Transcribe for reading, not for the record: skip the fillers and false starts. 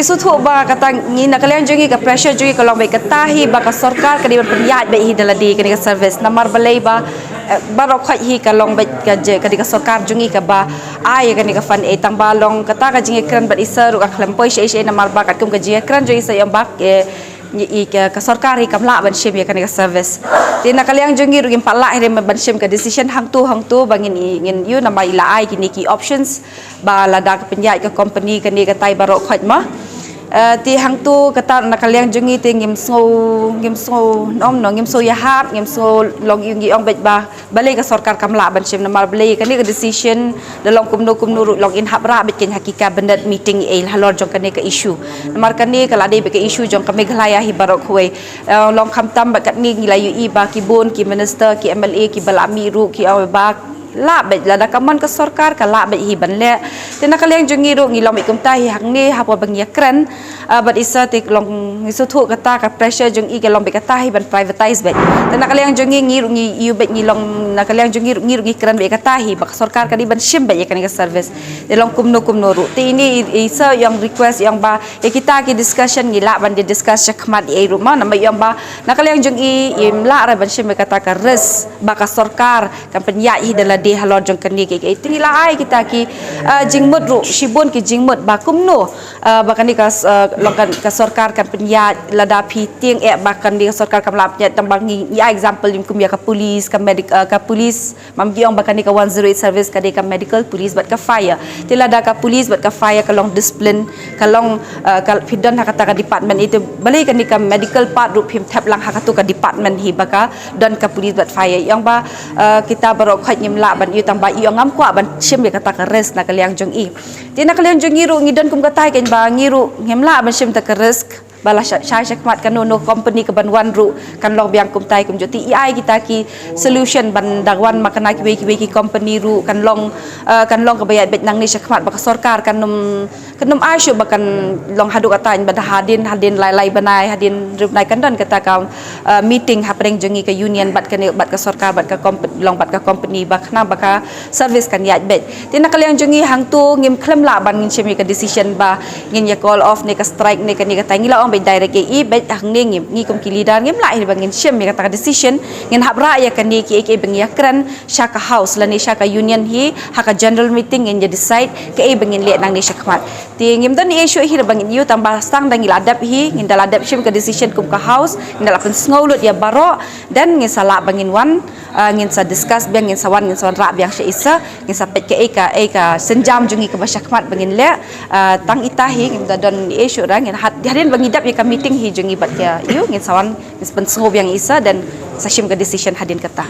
ngisu thu ba kata ngi nakalian jungi ka pressure jungi kalau baik katahi ba ka sarkar ka di berperiat baik hi daladi ka service namar balai ba barok khai hi ka long baik ka je ka di ka sarkar jungi ka ba ai ka ni ka fan e tang balong kata ka jingi kran ba isaru ka klempoi she namar ba ka kum ka jingi kran jungi sa yang ba ke sarkar hi kamla ban shim ya ka ni ka service ti nakalian jungi ru pala hi ban shim ka decision hang tu bangin ingin you nama ila ai kini ki options ba lada ka penyai ka company ka ni ka tai barok khai ma ti hang tu kata nakaliang jungi ti ngim so nom no ngim so ya hap ngim so long yung ong bet ba balai ka sarkar kamla ban shim namar balai ka ni ka decision dalong kumno long in hap ra bet ken hakika bendat meeting el halor jong ka ni ka issue namar ka ni kala dei be ka issue jong ka meghalaya hi barok huai long kham tam ba kat ni ngila yu i ba ki bon ki minister ki MLA ki balami ru ki aw ba la bet la da kaman ka sarkar ka la bet hi ban le te nakaliang jungi ro ngilom ikum ta hi hang ni hapwa bang yakran but isa te long isu thu kata ka pressure jung i ka long be kata hi ban privatize bet te nakaliang jungi ngi yu bet ngilong nakaliang jungi ngi kran be kata hi ba sarkar ka di ban shim bet yakan ka service te long kumno ru te ini isa yang request yang ba kita ki discussion ngila ban di discuss khmat e ru ma nama yang ba nakaliang jungi imla ra ban shim be kata ka res ba ka sarkar kan penyai hi dala di halor jong kani ke tingila ai kita ki jingmut ru shibun ki jingmut ba kumno bakan di ka longkan ka sarkar kan penya lada phi tieng e bakan di sarkar kam lap nya tambang ya example lim kum ya ka police ka medical ka police mam giong bakan di ka 108 service ka di ka medical police bat ka fire ti lada ka police bat ka fire ka long discipline ka long ka fidan hakata ka department itu balai kan di ka medical part ru phim thap lang hakatu ka department hi baka dan ka police bat fire yang ba kita barok khat nyimla ban yu tambah yu ngam kwa ban shim be kata ka res na kaliang jong i ti na kaliang jong i ru ngidon kum katai ken ba ngiru ngemla ban shim ta ka res bala syai syakmat kan no company ke ban wan ru kan long biang kum tai kum joti ai kita ki solution ban dagwan makana ki company ru kan long ka bayat bet nang ni syakmat baka sarkar kan num ai syu bakan long hadu katain ban hadin lai banai hadin rupnai kan don kata ka meeting happening jongi ka union bat ka sarkar bat ka company bakna baka service kan yat bet tin nakaliang jongi hang tu ngim klem la ban ngin chemi ka decision ba ngin ya call off ni ka strike ni ka ngila ong direct i bet hang ni ngi kum kilidar ngim la hi bangin shem mi kata decision ngin habra ya kan ni ki bang yakran shaka house la ni shaka union hi haka general meeting ngin decide ke bangin le nang ni shakmat ti ngim dan issue hi bangin yu tambah stang dang iladap hi ngin daladap shem ka decision kum ka house ngin dalapan sngolut ya baro dan ngin sala bangin wan ngin sa discuss bang ngin sawan ra biang sya isa ngin sa pet ke ka senjam jungi ka basyakmat bangin le tang itahi ngin da don issue ra ngin hadin bangin ya ka meeting hi jungi bat ya yu ngin sawan ngin spensengob yang isa dan sashim ka decision hadin kata